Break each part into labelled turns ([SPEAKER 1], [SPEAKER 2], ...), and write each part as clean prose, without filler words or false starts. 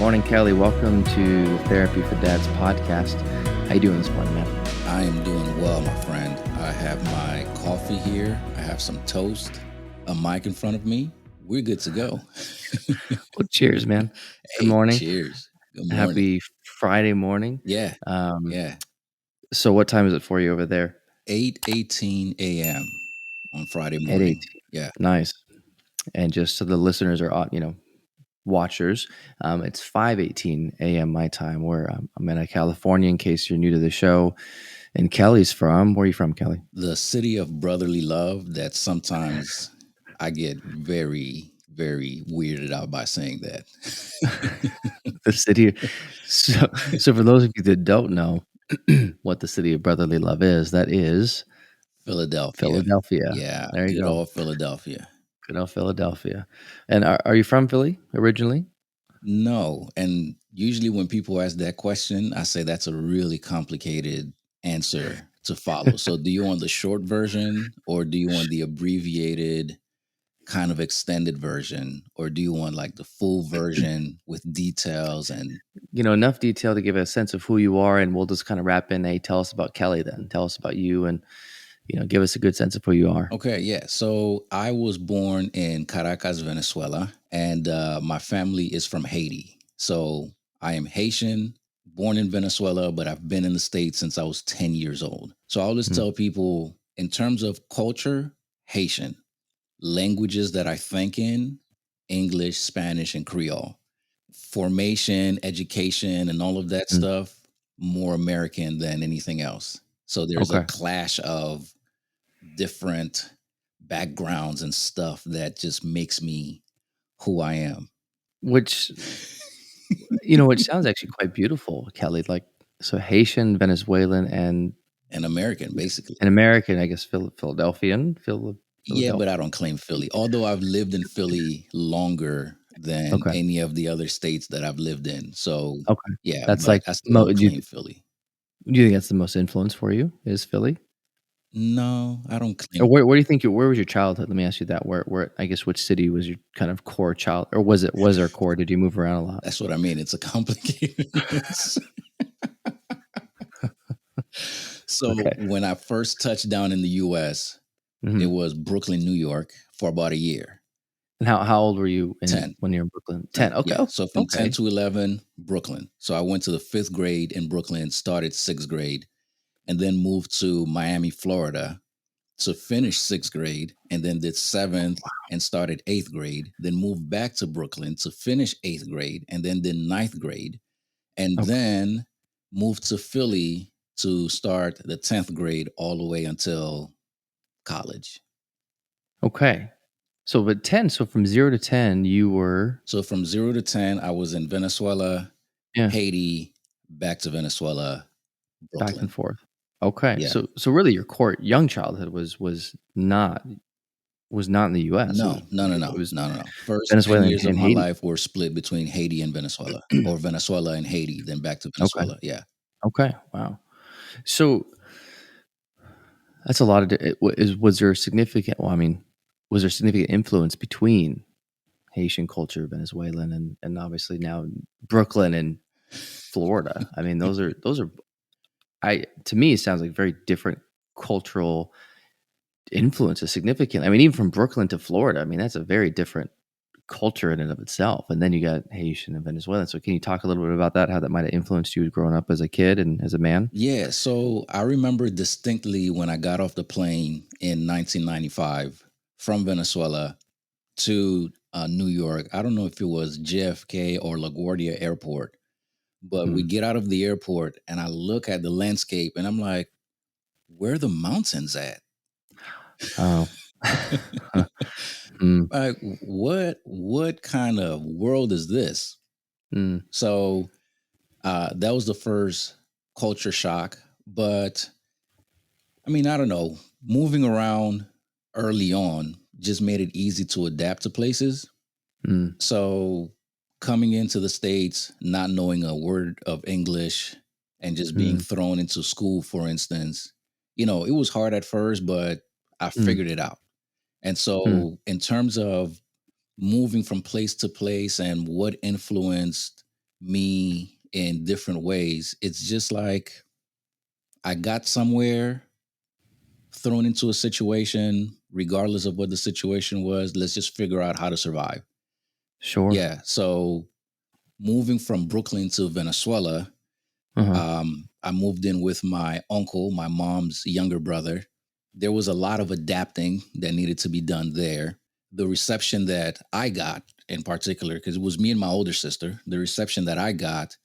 [SPEAKER 1] Morning, Kelly. Welcome to Therapy for Dads podcast. How you doing this morning, man?
[SPEAKER 2] I am doing well, my friend. I have my coffee here. I have some toast, a mic in front of me. We're good to go.
[SPEAKER 1] Well, cheers, man. Good
[SPEAKER 2] Hey,
[SPEAKER 1] morning.
[SPEAKER 2] cheers. Good morning.
[SPEAKER 1] Happy Friday morning.
[SPEAKER 2] Yeah,
[SPEAKER 1] Um,
[SPEAKER 2] yeah.
[SPEAKER 1] so what time is it for you over there?
[SPEAKER 2] 8:18 a.m. on Friday
[SPEAKER 1] 8:18.
[SPEAKER 2] morning. Yeah.
[SPEAKER 1] Nice. And just so the listeners are, watchers, it's 5:18 a.m. my time. Where I'm in California. In case you're new to the show, and Kelly's from. Where are you from, Kelly?
[SPEAKER 2] The city of brotherly love that sometimes I get very, very weirded out by saying that.
[SPEAKER 1] The city. So for those of you that don't know what the city of brotherly love is, that is
[SPEAKER 2] Philadelphia.
[SPEAKER 1] Philadelphia.
[SPEAKER 2] Yeah,
[SPEAKER 1] There you
[SPEAKER 2] good
[SPEAKER 1] go.
[SPEAKER 2] old Philadelphia.
[SPEAKER 1] Good old Philadelphia. And are you from Philly originally?
[SPEAKER 2] No. And usually when people ask that question, I say that's a really complicated answer to follow. So do you want the short version or do you want the abbreviated kind of extended version or do you want like the full version with details and
[SPEAKER 1] Enough detail to give a sense of who you are, and we'll just kind of wrap in. Hey, tell us about Kelly then. Tell us about you, and give us a good sense of who you are.
[SPEAKER 2] Okay, yeah. So I was born in Caracas, Venezuela, and my family is from Haiti. So I am Haitian, born in Venezuela, but I've been in the States since I was 10 years old. So I always
[SPEAKER 1] Mhm.
[SPEAKER 2] tell people in terms of culture, Haitian, languages that I think in, English, Spanish, and Creole. Formation, education, and all of that
[SPEAKER 1] Mm.
[SPEAKER 2] stuff, more American than anything else. So there's a
[SPEAKER 1] Okay.
[SPEAKER 2] clash of different backgrounds and stuff that just makes me who I am.
[SPEAKER 1] Which which sounds actually quite beautiful, Kelly. Like, so Haitian, Venezuelan, and
[SPEAKER 2] An American, basically.
[SPEAKER 1] an American, I guess Philadelphian,
[SPEAKER 2] Yeah, but I
[SPEAKER 1] Philadelphia.
[SPEAKER 2] don't claim Philly. Although I've lived in Philly longer than
[SPEAKER 1] Okay.
[SPEAKER 2] any of the other states that I've lived in. So
[SPEAKER 1] Okay.
[SPEAKER 2] yeah,
[SPEAKER 1] That's
[SPEAKER 2] but
[SPEAKER 1] like
[SPEAKER 2] I still don't claim Philly.
[SPEAKER 1] do you think that's the most influence for you is Philly?
[SPEAKER 2] No, I don't
[SPEAKER 1] Or
[SPEAKER 2] claim.
[SPEAKER 1] where do you think where was your childhood? Let me ask you that. Where I guess which city was your kind of core child, or was there core? Did you move around a lot?
[SPEAKER 2] That's what I mean. It's a complicated answer. So
[SPEAKER 1] Okay.
[SPEAKER 2] when I first touched down in the US, it
[SPEAKER 1] Mhm.
[SPEAKER 2] was Brooklyn, New York for about a year.
[SPEAKER 1] And how old were you
[SPEAKER 2] 10.
[SPEAKER 1] when you were in Brooklyn? 10.
[SPEAKER 2] 10.
[SPEAKER 1] Okay.
[SPEAKER 2] Yeah.
[SPEAKER 1] Oh,
[SPEAKER 2] So from 10
[SPEAKER 1] okay.
[SPEAKER 2] to 11, Brooklyn. So I went to the fifth grade in Brooklyn, started sixth grade, and then moved to Miami, Florida to finish sixth grade, and then did seventh and started eighth grade, then moved back to Brooklyn to finish eighth grade, and then did ninth grade, and
[SPEAKER 1] Okay.
[SPEAKER 2] then moved to Philly to start the 10th grade all the way until college.
[SPEAKER 1] Okay. So but 10, so from 0 to 10 you were
[SPEAKER 2] So from 0 to 10, I was in Venezuela,
[SPEAKER 1] yeah,
[SPEAKER 2] Haiti, back to Venezuela,
[SPEAKER 1] back and
[SPEAKER 2] Brooklyn.
[SPEAKER 1] forth. Okay.
[SPEAKER 2] Yeah.
[SPEAKER 1] So really your core young childhood was not in the US.
[SPEAKER 2] No, no, no,
[SPEAKER 1] It
[SPEAKER 2] no,
[SPEAKER 1] was
[SPEAKER 2] no, no, no. First 10
[SPEAKER 1] Venezuela
[SPEAKER 2] years of
[SPEAKER 1] and
[SPEAKER 2] my
[SPEAKER 1] Haiti.
[SPEAKER 2] life were split between Haiti and Venezuela, or Venezuela and Haiti, then back to
[SPEAKER 1] Okay.
[SPEAKER 2] Venezuela. Yeah.
[SPEAKER 1] Okay. Wow. So that's a lot of was there significant well, I mean, was there significant influence between Haitian culture, Venezuelan, and obviously now Brooklyn and Florida? I mean, those are I to me, it sounds like very different cultural influences, significant. I mean, even from Brooklyn to Florida, I mean, that's a very different culture in and of itself. And then you got Haitian and Venezuelan. So can you talk a little bit about that, how that might have influenced you growing up as a kid and as a man?
[SPEAKER 2] Yeah. So I remember distinctly when I got off the plane in 1995 from Venezuela to New York. I don't know if it was JFK or LaGuardia Airport, but we
[SPEAKER 1] Mm.
[SPEAKER 2] get out of the airport and I look at the landscape and I'm like, where are the mountains at?
[SPEAKER 1] Oh. Mm,
[SPEAKER 2] Like what kind of world is this?
[SPEAKER 1] mm,
[SPEAKER 2] So that was the first culture shock. But I mean, I don't know. Moving around early on just made it easy to adapt to places.
[SPEAKER 1] mm,
[SPEAKER 2] So coming into the States, not knowing a word of English and just being
[SPEAKER 1] mm,
[SPEAKER 2] thrown into school, for instance, it was hard at first, but I
[SPEAKER 1] mm,
[SPEAKER 2] figured it out. And
[SPEAKER 1] mm.
[SPEAKER 2] so, in terms of moving from place to place and what influenced me in different ways. It's just like I got somewhere, thrown into a situation, regardless of what the situation was. Let's just figure out how to survive.
[SPEAKER 1] Sure.
[SPEAKER 2] Yeah. So moving from Brooklyn to Venezuela,
[SPEAKER 1] Uh-huh.
[SPEAKER 2] I moved in with my uncle, my mom's younger brother. There was a lot of adapting that needed to be done there. The reception that I got in particular, because it was me and my older sister, the reception that I got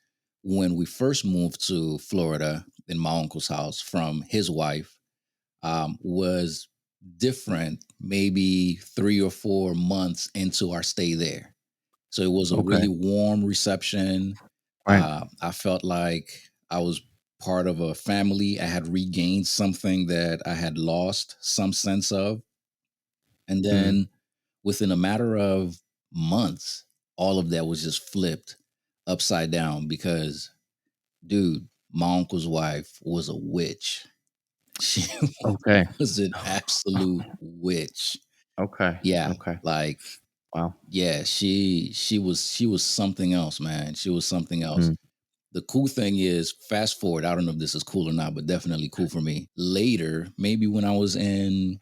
[SPEAKER 2] when we first moved to Florida in my uncle's house from his wife was different, maybe 3 or 4 months into our stay there. So it was a
[SPEAKER 1] Okay.
[SPEAKER 2] really warm reception.
[SPEAKER 1] Right.
[SPEAKER 2] I felt like I was part of a family. I had regained something that I had lost some sense of. And
[SPEAKER 1] Mm.
[SPEAKER 2] then within a matter of months, all of that was just flipped upside down because, dude, my uncle's wife was a witch. She
[SPEAKER 1] Okay.
[SPEAKER 2] was an absolute witch.
[SPEAKER 1] Okay.
[SPEAKER 2] Yeah,
[SPEAKER 1] Okay.
[SPEAKER 2] like
[SPEAKER 1] Wow.
[SPEAKER 2] yeah, she was something else, man. She was something else.
[SPEAKER 1] Mm.
[SPEAKER 2] The cool thing is, fast forward, I don't know if this is cool or not, but definitely cool for me. Later, maybe when I was in,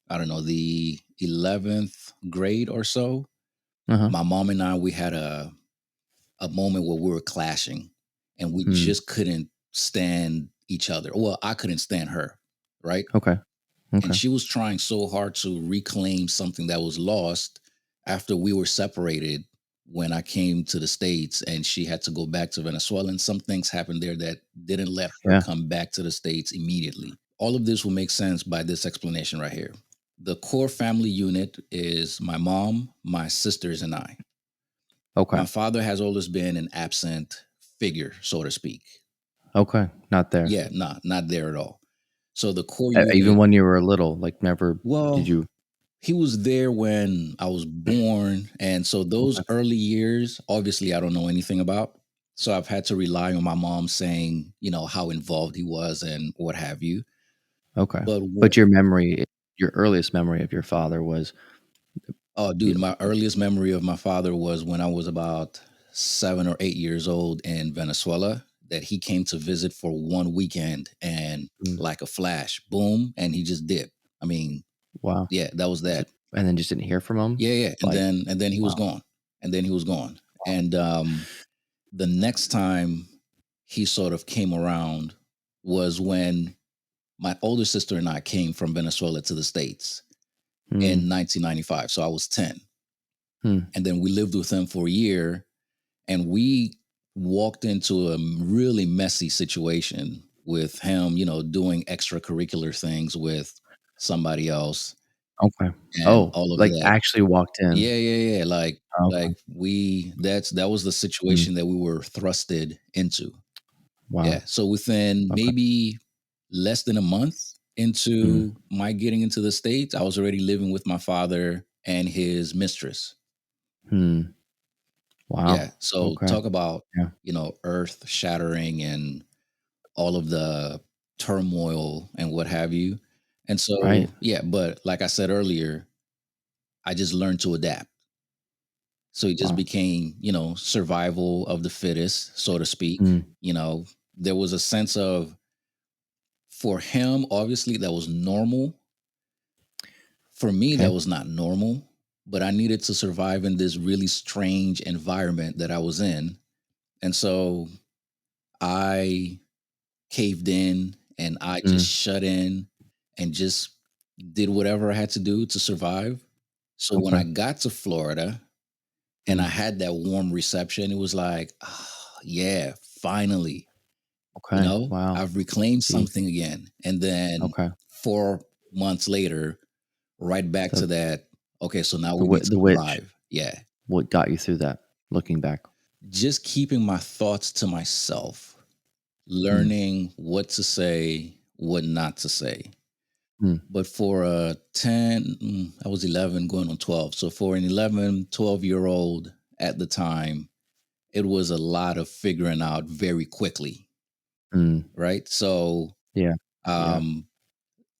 [SPEAKER 2] I don't know, the 11th grade or so,
[SPEAKER 1] Uh-huh.
[SPEAKER 2] my mom and I, we had a moment where we were clashing and we
[SPEAKER 1] Mm.
[SPEAKER 2] just couldn't stand each other. Well, I couldn't stand her, right?
[SPEAKER 1] Okay.
[SPEAKER 2] And
[SPEAKER 1] Okay.
[SPEAKER 2] she was trying so hard to reclaim something that was lost after we were separated when I came to the States, and she had to go back to Venezuela. And some things happened there that didn't let her
[SPEAKER 1] Yeah.
[SPEAKER 2] come back to the States immediately. All of this will make sense by this explanation right here. The core family unit is my mom, my sisters, and I.
[SPEAKER 1] Okay.
[SPEAKER 2] My father has always been an absent figure, so to speak.
[SPEAKER 1] Okay. Not there.
[SPEAKER 2] Yeah, not there at all. So the core
[SPEAKER 1] Even
[SPEAKER 2] unit,
[SPEAKER 1] when you were little, like, never did
[SPEAKER 2] well,
[SPEAKER 1] you.
[SPEAKER 2] he was there when I was born. And so those
[SPEAKER 1] Okay.
[SPEAKER 2] early years, obviously, I don't know anything about. So I've had to rely on my mom saying, how involved he was and what have you.
[SPEAKER 1] Okay.
[SPEAKER 2] But,
[SPEAKER 1] But your earliest memory of your father was,
[SPEAKER 2] oh,
[SPEAKER 1] you
[SPEAKER 2] dude,
[SPEAKER 1] know.
[SPEAKER 2] my earliest memory of my father was when I was about 7 or 8 years old in Venezuela, that he came to visit for one weekend and
[SPEAKER 1] Mm.
[SPEAKER 2] like a flash, boom, and he just dipped. I mean,
[SPEAKER 1] Wow.
[SPEAKER 2] yeah, that was
[SPEAKER 1] Is
[SPEAKER 2] that.
[SPEAKER 1] it and then just didn't hear from him?
[SPEAKER 2] Yeah, yeah. And
[SPEAKER 1] Like,
[SPEAKER 2] then he was
[SPEAKER 1] wow.
[SPEAKER 2] gone. And then he was gone. And the next time he sort of came around was when my older sister and I came from Venezuela to the States
[SPEAKER 1] Mm.
[SPEAKER 2] in 1995. So I was 10.
[SPEAKER 1] Hmm.
[SPEAKER 2] And then we lived with him for a year, and we walked into a really messy situation with him, doing extracurricular things with somebody else
[SPEAKER 1] Okay.
[SPEAKER 2] and
[SPEAKER 1] Oh,
[SPEAKER 2] all of
[SPEAKER 1] like,
[SPEAKER 2] that.
[SPEAKER 1] actually walked in.
[SPEAKER 2] Yeah, yeah, yeah. Like
[SPEAKER 1] Okay.
[SPEAKER 2] that was the
[SPEAKER 1] Mm.
[SPEAKER 2] situation that we were thrusted into.
[SPEAKER 1] Wow.
[SPEAKER 2] Yeah. So within
[SPEAKER 1] Okay.
[SPEAKER 2] maybe less than a month
[SPEAKER 1] Mm.
[SPEAKER 2] into my getting into the States, I was already living with my father and his mistress.
[SPEAKER 1] Hmm.
[SPEAKER 2] Yeah.
[SPEAKER 1] Wow.
[SPEAKER 2] So
[SPEAKER 1] Okay.
[SPEAKER 2] talk about,
[SPEAKER 1] Yeah.
[SPEAKER 2] earth shattering and all of the turmoil and what have you. And
[SPEAKER 1] Right.
[SPEAKER 2] so, yeah, but like I said earlier, I just learned to adapt. So it just
[SPEAKER 1] Wow.
[SPEAKER 2] became, survival of the fittest, so to speak.
[SPEAKER 1] Mm.
[SPEAKER 2] You know, there was a sense of, for him, obviously, that was normal. For me,
[SPEAKER 1] Okay.
[SPEAKER 2] that was not normal, but I needed to survive in this really strange environment that I was in. And so I caved in and I just
[SPEAKER 1] Mm.
[SPEAKER 2] shut in and just did whatever I had to do to survive. So when
[SPEAKER 1] Okay.
[SPEAKER 2] I got to Florida, and I
[SPEAKER 1] Mm.
[SPEAKER 2] had that warm reception, it was like, yeah, finally,
[SPEAKER 1] Okay. Wow.
[SPEAKER 2] I've reclaimed
[SPEAKER 1] See.
[SPEAKER 2] something again. And then
[SPEAKER 1] Okay.
[SPEAKER 2] 4 months later, right back
[SPEAKER 1] The
[SPEAKER 2] to that. Okay, so now
[SPEAKER 1] the
[SPEAKER 2] we
[SPEAKER 1] wi
[SPEAKER 2] need to
[SPEAKER 1] the witch,
[SPEAKER 2] survive. Yeah.
[SPEAKER 1] what got you through that, looking back?
[SPEAKER 2] Just keeping my thoughts to myself,
[SPEAKER 1] Mm.
[SPEAKER 2] learning what to say, what not to say.
[SPEAKER 1] Mm.
[SPEAKER 2] But for a 10, I was 11 going on 12. So for an 11, 12-year old at the time, it was a lot of figuring out very quickly,
[SPEAKER 1] Mm.
[SPEAKER 2] right? So
[SPEAKER 1] Yeah. Yeah.
[SPEAKER 2] um,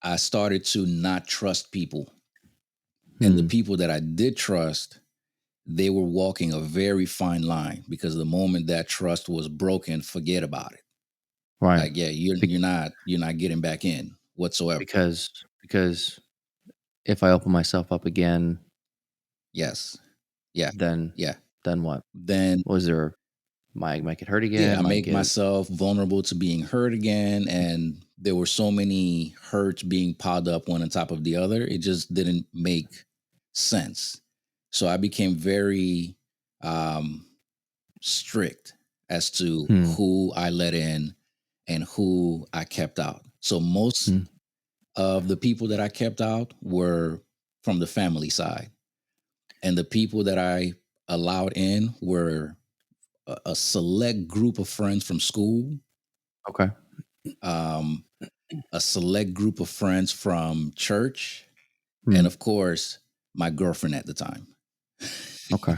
[SPEAKER 2] I started to not trust people. And the
[SPEAKER 1] Mm.
[SPEAKER 2] people that I did trust, they were walking a very fine line, because the moment that trust was broken, forget about it.
[SPEAKER 1] Right.
[SPEAKER 2] Like, yeah, you're
[SPEAKER 1] Be-
[SPEAKER 2] you're not you're not getting back in whatsoever.
[SPEAKER 1] because if I open myself up again,
[SPEAKER 2] Yes. Yeah.
[SPEAKER 1] then
[SPEAKER 2] Yeah.
[SPEAKER 1] what?
[SPEAKER 2] Then
[SPEAKER 1] Was there might get hurt
[SPEAKER 2] yeah,
[SPEAKER 1] again?
[SPEAKER 2] I
[SPEAKER 1] Might
[SPEAKER 2] make
[SPEAKER 1] get
[SPEAKER 2] myself vulnerable to being hurt again. And there were so many hurts being piled up one on top of the other. It just didn't make sense. So I became very um, strict as to
[SPEAKER 1] hmm,
[SPEAKER 2] who I let in and who I kept out. So most
[SPEAKER 1] hmm,
[SPEAKER 2] of the people that I kept out were from the family side. And the people that I allowed in were a select group of friends from school,
[SPEAKER 1] okay.
[SPEAKER 2] um, a select group of friends from church, and
[SPEAKER 1] Hmm,
[SPEAKER 2] of course, my girlfriend at the time.
[SPEAKER 1] okay.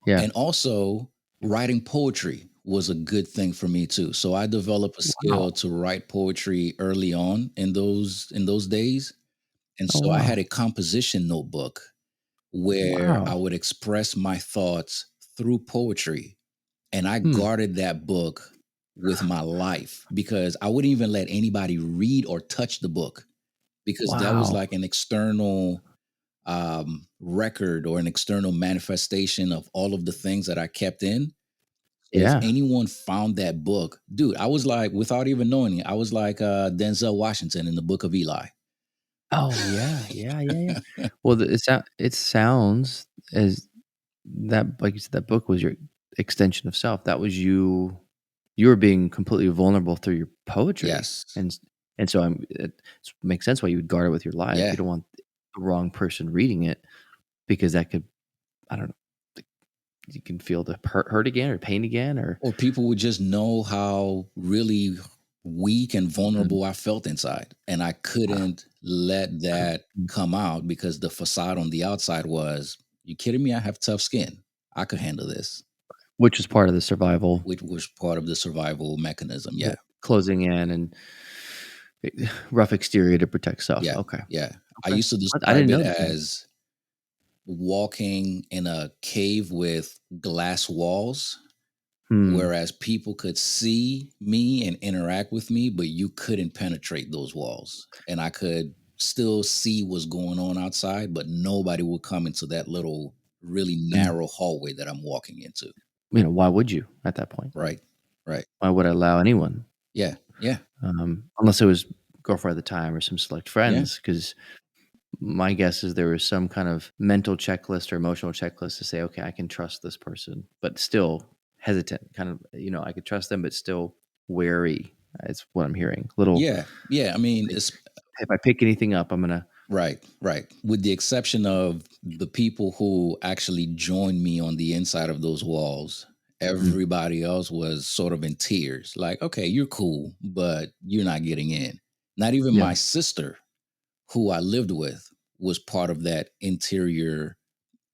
[SPEAKER 1] Yeah.
[SPEAKER 2] And also, writing poetry was a good thing for me too. So I developed a skill
[SPEAKER 1] Wow.
[SPEAKER 2] to write poetry early on in those days. And
[SPEAKER 1] Oh,
[SPEAKER 2] so I had
[SPEAKER 1] wow.
[SPEAKER 2] a composition notebook where I
[SPEAKER 1] Wow.
[SPEAKER 2] would express my thoughts through poetry. And I
[SPEAKER 1] Hmm.
[SPEAKER 2] guarded that book with my life, because I wouldn't even let anybody read or touch the book, because that was
[SPEAKER 1] Wow.
[SPEAKER 2] like an external record or an external manifestation of all of the things that I kept in. So if
[SPEAKER 1] Yeah.
[SPEAKER 2] anyone found that book, dude, I was like, without even knowing it, I was like Denzel Washington in the Book of Eli.
[SPEAKER 1] Oh, yeah. Yeah, yeah, yeah. Well, it sounds as that like you said, that book was your extension of self. That was you were being completely vulnerable through your poetry,
[SPEAKER 2] Yes.
[SPEAKER 1] and so it makes sense why you would guard it with your life. You
[SPEAKER 2] Yeah.
[SPEAKER 1] don't want the wrong person reading it because that could, I don't know, like, you can feel the hurt again or pain again or
[SPEAKER 2] Or people would just know how really weak and
[SPEAKER 1] Mhm.
[SPEAKER 2] vulnerable I felt inside. And I
[SPEAKER 1] Wow.
[SPEAKER 2] couldn't let that
[SPEAKER 1] Mm.
[SPEAKER 2] come out, because the facade on the outside was, you kidding me? I have tough skin. I could handle this,
[SPEAKER 1] Which is part of the survival,
[SPEAKER 2] which was part of the survival mechanism.
[SPEAKER 1] the
[SPEAKER 2] Yeah.
[SPEAKER 1] closing in and rough exterior to protect self.
[SPEAKER 2] Yeah.
[SPEAKER 1] Okay.
[SPEAKER 2] Yeah. I
[SPEAKER 1] Okay.
[SPEAKER 2] used to
[SPEAKER 1] I
[SPEAKER 2] describe
[SPEAKER 1] didn't
[SPEAKER 2] it
[SPEAKER 1] know that.
[SPEAKER 2] as walking in a cave with glass walls,
[SPEAKER 1] Hmm.
[SPEAKER 2] whereas people could see me and interact with me, but you couldn't penetrate those walls. And I could still see what's going on outside, but nobody would come into that little, really
[SPEAKER 1] Mm.
[SPEAKER 2] narrow hallway that I'm walking into.
[SPEAKER 1] Why would you at that point?
[SPEAKER 2] Right. Right.
[SPEAKER 1] Why would I allow anyone?
[SPEAKER 2] Yeah. Yeah.
[SPEAKER 1] Unless it was girlfriend at the time or some select
[SPEAKER 2] Yeah.
[SPEAKER 1] friends, because my guess is there was some kind of mental checklist or emotional checklist to say, "Okay, I can trust this person," but still hesitant, kind of, I could trust them, but still wary, is what I'm hearing. Little
[SPEAKER 2] Yeah. Yeah. I mean,
[SPEAKER 1] like,
[SPEAKER 2] it's
[SPEAKER 1] if I pick anything up, I'm gonna
[SPEAKER 2] right. Right. With the exception of the people who actually joined me on the inside of those walls,
[SPEAKER 1] mm,
[SPEAKER 2] everybody else was sort of in tears. Like, okay, you're cool, but you're not getting in. Not even
[SPEAKER 1] yeah,
[SPEAKER 2] my sister, who I lived with, was part of that interior,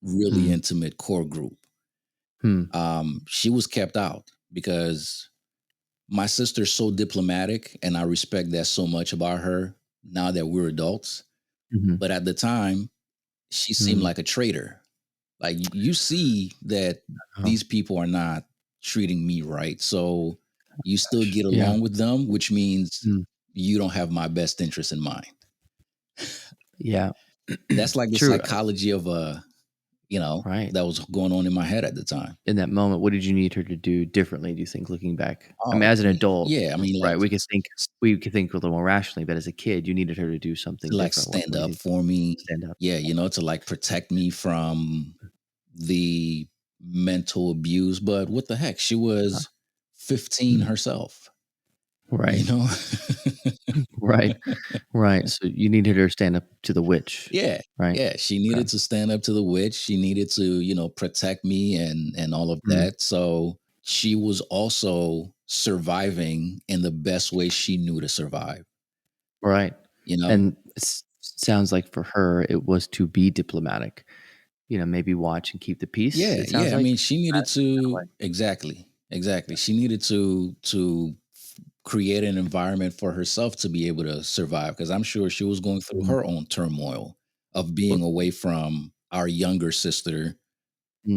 [SPEAKER 2] really
[SPEAKER 1] mm,
[SPEAKER 2] intimate core group.
[SPEAKER 1] hmm,
[SPEAKER 2] She was kept out because my sister's so diplomatic, and I respect that so much about her now that we're adults.
[SPEAKER 1] mhm,
[SPEAKER 2] But at the time, she seemed
[SPEAKER 1] mm,
[SPEAKER 2] like a traitor. Like, you see that
[SPEAKER 1] oh,
[SPEAKER 2] these people are not treating me right. So you still
[SPEAKER 1] gosh,
[SPEAKER 2] get
[SPEAKER 1] yeah,
[SPEAKER 2] along with them, which means
[SPEAKER 1] mm,
[SPEAKER 2] you don't have my best interest in mind.
[SPEAKER 1] yeah.
[SPEAKER 2] That's like the
[SPEAKER 1] True,
[SPEAKER 2] psychology of
[SPEAKER 1] right.
[SPEAKER 2] that was going on in my head at the time.
[SPEAKER 1] In that moment, what did you need her to do differently, do you think, looking back? I mean,
[SPEAKER 2] Oh,
[SPEAKER 1] as an adult,
[SPEAKER 2] yeah. I mean,
[SPEAKER 1] right,
[SPEAKER 2] like,
[SPEAKER 1] we could think a little more rationally, but as a kid, you needed her to do something
[SPEAKER 2] to like
[SPEAKER 1] different. What
[SPEAKER 2] stand
[SPEAKER 1] do you
[SPEAKER 2] up
[SPEAKER 1] think?
[SPEAKER 2] for me.
[SPEAKER 1] Stand up.
[SPEAKER 2] Yeah, to like protect me from the mental abuse. But what the heck? She
[SPEAKER 1] Uh,
[SPEAKER 2] was 15
[SPEAKER 1] mm,
[SPEAKER 2] herself, you
[SPEAKER 1] right,
[SPEAKER 2] know?
[SPEAKER 1] right, right, so you needed her to stand up to the witch,
[SPEAKER 2] Yeah.
[SPEAKER 1] right?
[SPEAKER 2] Yeah. She
[SPEAKER 1] Okay.
[SPEAKER 2] needed to stand up to the witch. She needed to, protect me and all of
[SPEAKER 1] Mm,
[SPEAKER 2] that. So she was also surviving in the best way she knew to survive,
[SPEAKER 1] right,
[SPEAKER 2] you know?
[SPEAKER 1] and sounds like for her, it was to be diplomatic, maybe watch and keep the peace,
[SPEAKER 2] Yeah,
[SPEAKER 1] it sounds
[SPEAKER 2] yeah. I
[SPEAKER 1] like?
[SPEAKER 2] mean, she needed
[SPEAKER 1] That
[SPEAKER 2] to
[SPEAKER 1] way.
[SPEAKER 2] exactly, exactly. She needed to create an environment for herself to be able to survive, because I'm sure she was going through
[SPEAKER 1] Mhm.
[SPEAKER 2] her own turmoil of
[SPEAKER 1] Well
[SPEAKER 2] being away from our younger sister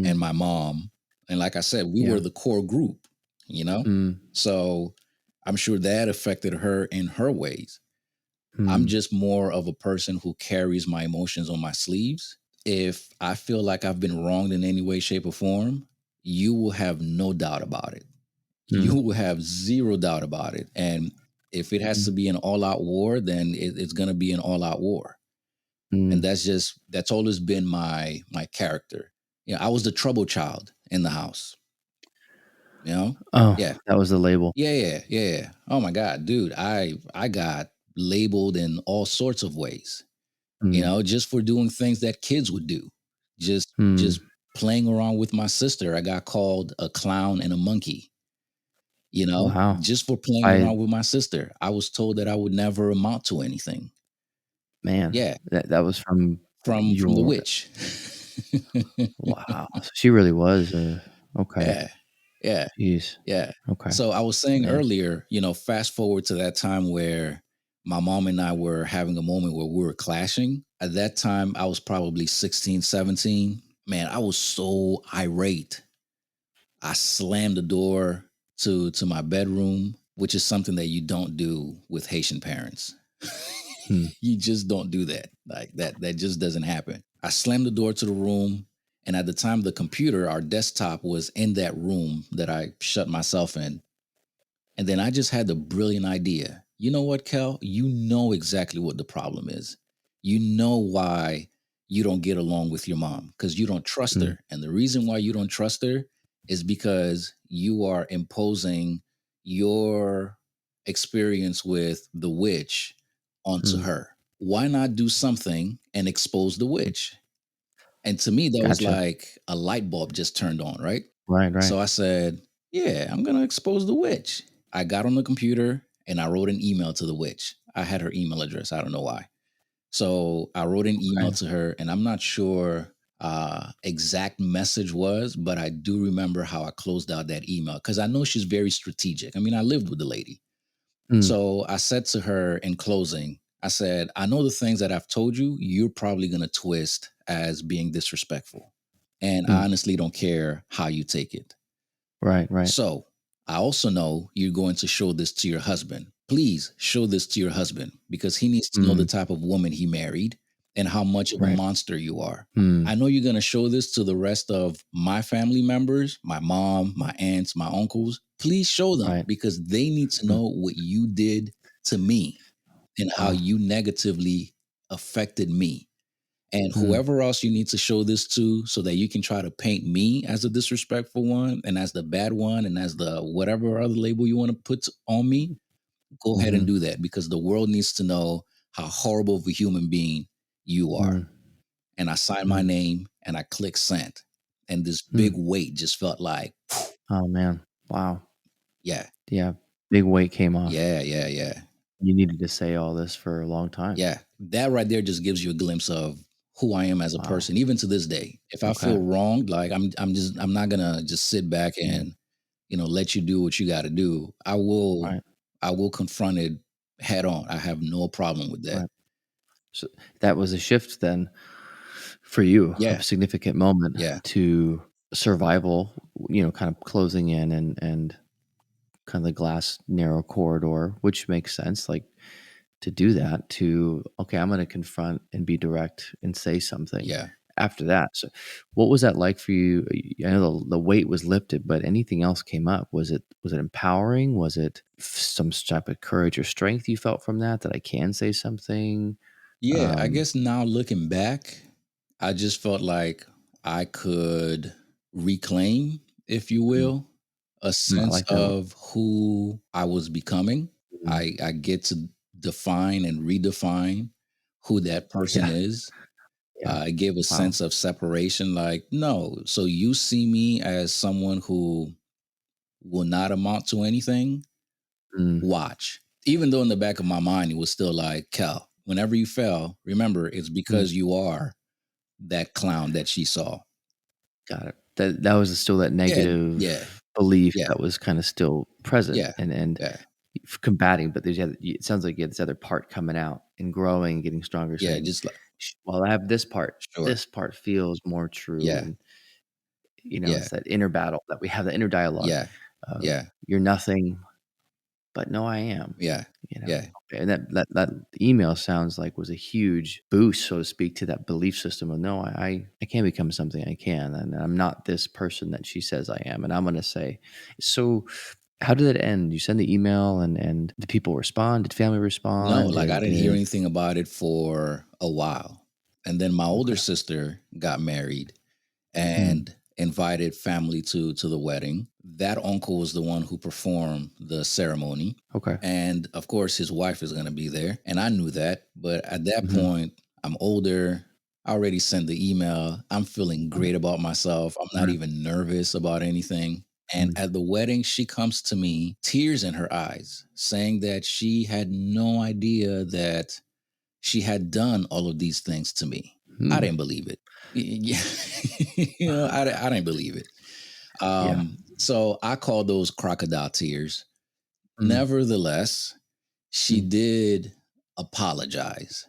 [SPEAKER 2] and
[SPEAKER 1] Mm,
[SPEAKER 2] my mom. And like I said, we were
[SPEAKER 1] yeah.
[SPEAKER 2] the core group, you know?
[SPEAKER 1] Mm,
[SPEAKER 2] So I'm sure that affected her in her ways. I'm
[SPEAKER 1] mm,
[SPEAKER 2] just more of a person who carries my emotions on my sleeves. If I feel like I've been wronged in any way, shape, or form, you will have no doubt about it. You
[SPEAKER 1] mm,
[SPEAKER 2] will have zero doubt about it. And if it has to
[SPEAKER 1] mm,
[SPEAKER 2] be an all out war, then it's going to be an all out war. And
[SPEAKER 1] mm.
[SPEAKER 2] that's always been my character. I was the trouble child in the house. You know?
[SPEAKER 1] Oh,
[SPEAKER 2] Yeah,
[SPEAKER 1] that was the label.
[SPEAKER 2] yeah. Oh my God, dude, I got labeled in all sorts of ways.
[SPEAKER 1] Mm,
[SPEAKER 2] Just for doing things that kids would do. Just
[SPEAKER 1] mm.
[SPEAKER 2] playing around with my sister. I got called a clown and a monkey.
[SPEAKER 1] Wow.
[SPEAKER 2] Just for playing
[SPEAKER 1] I
[SPEAKER 2] around with my sister. I was told that I would never amount to anything.
[SPEAKER 1] man,
[SPEAKER 2] Yeah,
[SPEAKER 1] that was from
[SPEAKER 2] from the
[SPEAKER 1] your
[SPEAKER 2] witch.
[SPEAKER 1] wow. So she really was, okay.
[SPEAKER 2] Yeah, yeah,
[SPEAKER 1] Jeez.
[SPEAKER 2] yeah.
[SPEAKER 1] Okay,
[SPEAKER 2] So I was saying
[SPEAKER 1] man.
[SPEAKER 2] earlier, fast forward to that time where my mom and I were having a moment where we were clashing. At that time, I was probably 16, 17. Man, I was so irate. I slammed the door to my bedroom, which is something that you don't do with Haitian parents.
[SPEAKER 1] Hmm,
[SPEAKER 2] You just don't do that. Like that just doesn't happen. I slammed the door to the room, and at the time the computer, our desktop was in that room that I shut myself in. And then I just had the brilliant idea. You know what, Kel? You know exactly what the problem is. You know why you don't get along with your mom because you don't trust
[SPEAKER 1] mm,
[SPEAKER 2] her. And the reason why you don't trust her is because you are imposing your experience with the witch onto
[SPEAKER 1] mm.
[SPEAKER 2] her. Why not do something and expose the witch? And to me, that was
[SPEAKER 1] Gotcha.
[SPEAKER 2] like a light bulb just turned on, right?
[SPEAKER 1] Right, right.
[SPEAKER 2] So I said, yeah, I'm going to expose the witch. I got on the computer and I wrote an email to the witch. I had her email address. I don't know why. So I wrote an email
[SPEAKER 1] Okay.
[SPEAKER 2] to her, and I'm not sure exact message was, but I do remember how I closed out that email because I know she's very strategic. I mean, I lived with the lady.
[SPEAKER 1] Mm,
[SPEAKER 2] So I said to her in closing, I said, I know the things that I've told you, you're probably going to twist as being disrespectful. And I
[SPEAKER 1] mm.
[SPEAKER 2] honestly don't care how you take it.
[SPEAKER 1] Right, right.
[SPEAKER 2] So I also know you're going to show this to your husband. Please show this to your husband because he needs to know the
[SPEAKER 1] Mm,
[SPEAKER 2] type of woman he married and how much of a
[SPEAKER 1] right.
[SPEAKER 2] monster you are.
[SPEAKER 1] Mm,
[SPEAKER 2] I know you're going to show this to the rest of my family members, my mom, my aunts, my uncles. Please show them
[SPEAKER 1] right.
[SPEAKER 2] because they need to
[SPEAKER 1] Mm.
[SPEAKER 2] know what you did to me and how
[SPEAKER 1] Wow.
[SPEAKER 2] you negatively affected me. And
[SPEAKER 1] Mm,
[SPEAKER 2] whoever else you need to show this to so that you can try to paint me as a disrespectful one and as the bad one and as the whatever other label you want to put on me, go ahead and
[SPEAKER 1] mhm,
[SPEAKER 2] do that because the world needs to know how horrible of a human being you are.
[SPEAKER 1] mm,
[SPEAKER 2] And I signed my
[SPEAKER 1] mm,
[SPEAKER 2] name and I clicked send. And this big
[SPEAKER 1] mm.
[SPEAKER 2] weight just felt like,
[SPEAKER 1] Oh, man. Wow.
[SPEAKER 2] yeah,
[SPEAKER 1] Yeah. Big weight came off.
[SPEAKER 2] yeah.
[SPEAKER 1] You needed to say all this for a long time.
[SPEAKER 2] Yeah, that right there just gives you a glimpse of who I am as a
[SPEAKER 1] Wow.
[SPEAKER 2] person, even to this day. If I
[SPEAKER 1] Okay.
[SPEAKER 2] feel wronged, like I'm not gonna just sit back
[SPEAKER 1] Mm,
[SPEAKER 2] and let you do what you got to do.
[SPEAKER 1] right,
[SPEAKER 2] I will confront it head on. I have no problem with that.
[SPEAKER 1] right. So that was a shift then for you, a
[SPEAKER 2] Yeah,
[SPEAKER 1] significant moment
[SPEAKER 2] yeah,
[SPEAKER 1] to survival, kind of closing in and kind of the glass narrow corridor, which makes sense. Like to do that, to, okay, I'm going to confront and be direct and say something
[SPEAKER 2] yeah.
[SPEAKER 1] after that. So, what was that like for you? I know the weight was lifted, but anything else came up? Was it empowering? Was it some type of courage or strength you felt from that? That I can say something?
[SPEAKER 2] Yeah, I
[SPEAKER 1] Um,
[SPEAKER 2] guess now looking back, I just felt like I could reclaim, if you
[SPEAKER 1] mm,
[SPEAKER 2] will, a
[SPEAKER 1] I
[SPEAKER 2] sense
[SPEAKER 1] like that one.
[SPEAKER 2] of who I was becoming.
[SPEAKER 1] Mm,
[SPEAKER 2] I get to define and redefine who that person
[SPEAKER 1] yeah,
[SPEAKER 2] is.
[SPEAKER 1] yeah.
[SPEAKER 2] It gave a
[SPEAKER 1] Wow.
[SPEAKER 2] sense of separation. Like, no, so you see me as someone who will not amount to anything.
[SPEAKER 1] Mm,
[SPEAKER 2] Watch. Even though in the back of my mind, it was still like, Cal, whenever you fell, remember it's
[SPEAKER 1] mm.
[SPEAKER 2] because you are that clown that she saw.
[SPEAKER 1] Got it. That was still that
[SPEAKER 2] Yeah, yeah,
[SPEAKER 1] negative belief
[SPEAKER 2] yeah,
[SPEAKER 1] that was kinda still present
[SPEAKER 2] yeah,
[SPEAKER 1] and
[SPEAKER 2] yeah,
[SPEAKER 1] combating, but there's the other it sounds like you had this other part coming out and growing, getting stronger,
[SPEAKER 2] yeah.
[SPEAKER 1] saying,
[SPEAKER 2] Just like,
[SPEAKER 1] "Well, I have this part.
[SPEAKER 2] sure.
[SPEAKER 1] This part feels more true,"
[SPEAKER 2] Yeah,
[SPEAKER 1] and
[SPEAKER 2] Yeah.
[SPEAKER 1] it's that inner battle that we have, the inner dialogue
[SPEAKER 2] Yeah.
[SPEAKER 1] of
[SPEAKER 2] Yeah.
[SPEAKER 1] "You're nothing, but no, I am."
[SPEAKER 2] Yeah.
[SPEAKER 1] You know?
[SPEAKER 2] Yeah.
[SPEAKER 1] And that email sounds like was a huge boost, so to speak, to that belief system of, "No, I can become something I can, and I'm not this person that she says I am, and I'm gonna say." So, how did it end? You send the email and did people respond? Did family
[SPEAKER 2] No,
[SPEAKER 1] respond?
[SPEAKER 2] like I didn't hear
[SPEAKER 1] Did
[SPEAKER 2] anything about it for a while. And then my older
[SPEAKER 1] Okay.
[SPEAKER 2] sister got married
[SPEAKER 1] Hmm,
[SPEAKER 2] and invited family to the wedding. That uncle was the one who performed the ceremony.
[SPEAKER 1] okay.
[SPEAKER 2] And of course his wife is going to be there. And I knew that, but at that
[SPEAKER 1] Mhm.
[SPEAKER 2] point I'm older. I already sent the email. I'm feeling
[SPEAKER 1] Okay.
[SPEAKER 2] great about myself. I'm not
[SPEAKER 1] Right.
[SPEAKER 2] even nervous about anything. And
[SPEAKER 1] Mm,
[SPEAKER 2] at the wedding, she comes to me, tears in her eyes, saying that she had no idea that she had done all of these things to me. I
[SPEAKER 1] hmm.
[SPEAKER 2] didn't believe it. I didn't believe it.
[SPEAKER 1] Yeah.
[SPEAKER 2] So I call those crocodile tears.
[SPEAKER 1] Mm,
[SPEAKER 2] Nevertheless, she
[SPEAKER 1] mm,
[SPEAKER 2] did apologize.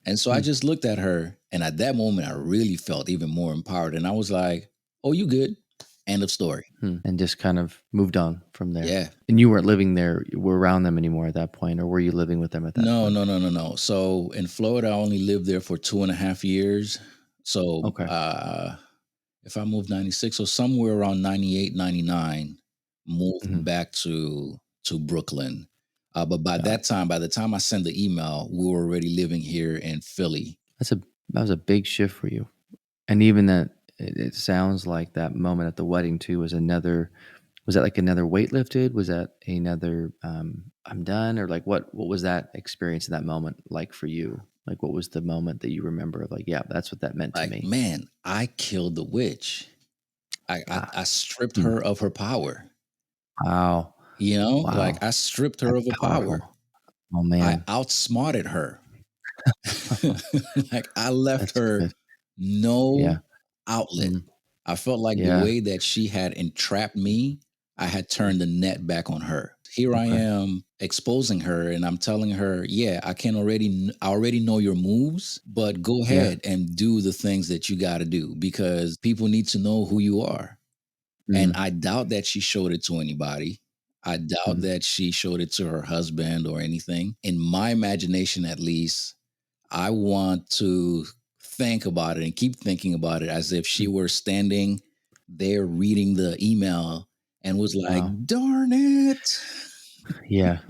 [SPEAKER 2] And so I
[SPEAKER 1] mm,
[SPEAKER 2] just looked at her, and at that moment, I really felt even more empowered. And I was like, "Oh, you good?" End of story.
[SPEAKER 1] and just kind of moved on from there.
[SPEAKER 2] Yeah.
[SPEAKER 1] And you weren't living there, you were around them anymore at that point, or were you living with them at that
[SPEAKER 2] No,
[SPEAKER 1] point?
[SPEAKER 2] no, no, no, no. So in Florida, I only lived there for 2.5 years. So
[SPEAKER 1] Okay.
[SPEAKER 2] if I moved 96, so somewhere around 98, 99, moved
[SPEAKER 1] Mhm.
[SPEAKER 2] back to Brooklyn. But by
[SPEAKER 1] Got
[SPEAKER 2] that
[SPEAKER 1] it.
[SPEAKER 2] time, by the time I sent the email, we were already living here in Philly.
[SPEAKER 1] That was a big shift for you. And even that it sounds like that moment at the wedding too was that like another weight lifted? Was that another, "I'm done," or like what was that experience in that moment like for you? Like, what was the moment that you remember of like, "Yeah, that's what that meant to
[SPEAKER 2] Like,
[SPEAKER 1] me."
[SPEAKER 2] man, I killed the witch. I
[SPEAKER 1] Ah,
[SPEAKER 2] stripped
[SPEAKER 1] hmm.
[SPEAKER 2] her of her power.
[SPEAKER 1] Wow.
[SPEAKER 2] Like
[SPEAKER 1] Wow.
[SPEAKER 2] I stripped her
[SPEAKER 1] That's
[SPEAKER 2] of her
[SPEAKER 1] powerful.
[SPEAKER 2] power.
[SPEAKER 1] Oh,
[SPEAKER 2] I
[SPEAKER 1] man.
[SPEAKER 2] outsmarted her. Like I left
[SPEAKER 1] That's
[SPEAKER 2] her
[SPEAKER 1] good.
[SPEAKER 2] no
[SPEAKER 1] Yeah.
[SPEAKER 2] outlet.
[SPEAKER 1] Mhm.
[SPEAKER 2] I felt like the
[SPEAKER 1] Yeah.
[SPEAKER 2] way that she had entrapped me, I had turned the net back on her. Here I
[SPEAKER 1] Okay.
[SPEAKER 2] am exposing her and I'm telling her, "Yeah, I already know your moves, but go
[SPEAKER 1] Yeah.
[SPEAKER 2] ahead and do the things that you got to do because people need to know who you are." And
[SPEAKER 1] Mm,
[SPEAKER 2] I doubt that she showed it to anybody. I doubt
[SPEAKER 1] mhm,
[SPEAKER 2] that she showed it to her husband or anything. In my imagination, at least, I want to think about it and keep thinking about it as if she
[SPEAKER 1] mm.
[SPEAKER 2] were standing there reading the email and was like,
[SPEAKER 1] Wow.
[SPEAKER 2] "Darn it.
[SPEAKER 1] Yeah.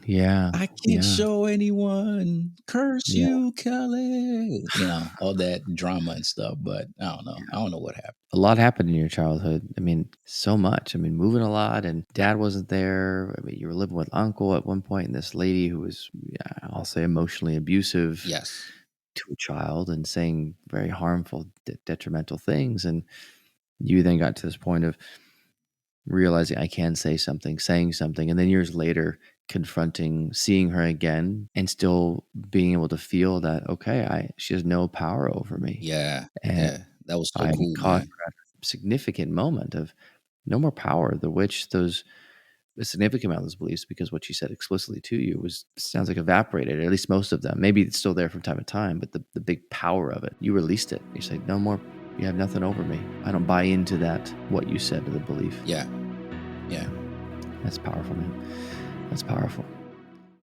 [SPEAKER 1] Yeah.
[SPEAKER 2] I can't
[SPEAKER 1] Yeah.
[SPEAKER 2] show anyone. Curse
[SPEAKER 1] Yeah.
[SPEAKER 2] you, Kelly." All that drama and stuff. But I don't know. I don't know what happened.
[SPEAKER 1] A lot happened in your childhood. I mean, so much. I mean, moving a lot, and dad wasn't there. I mean, you were living with uncle at one point, and this lady who was, yeah, I'll say, emotionally abusive
[SPEAKER 2] Yes.
[SPEAKER 1] to a child and saying very harmful, detrimental things. And you then got to this point of realizing I can say something, saying something, and then years later, confronting, seeing her again, and still being able to feel that okay, I she has no power over me,
[SPEAKER 2] Yeah.
[SPEAKER 1] and
[SPEAKER 2] Yeah. That was so
[SPEAKER 1] I
[SPEAKER 2] cool,
[SPEAKER 1] caught
[SPEAKER 2] man.
[SPEAKER 1] that significant moment of no more power, the which those a significant amount of those beliefs, because what she said explicitly to you was sounds like evaporated, or at least most of them. Maybe it's still there from time to time, but the big power of it, you released it. You said, no more. You have nothing over me. I don't buy into that. What you said to the belief.
[SPEAKER 2] Yeah. Yeah.
[SPEAKER 1] That's powerful, man. That's powerful.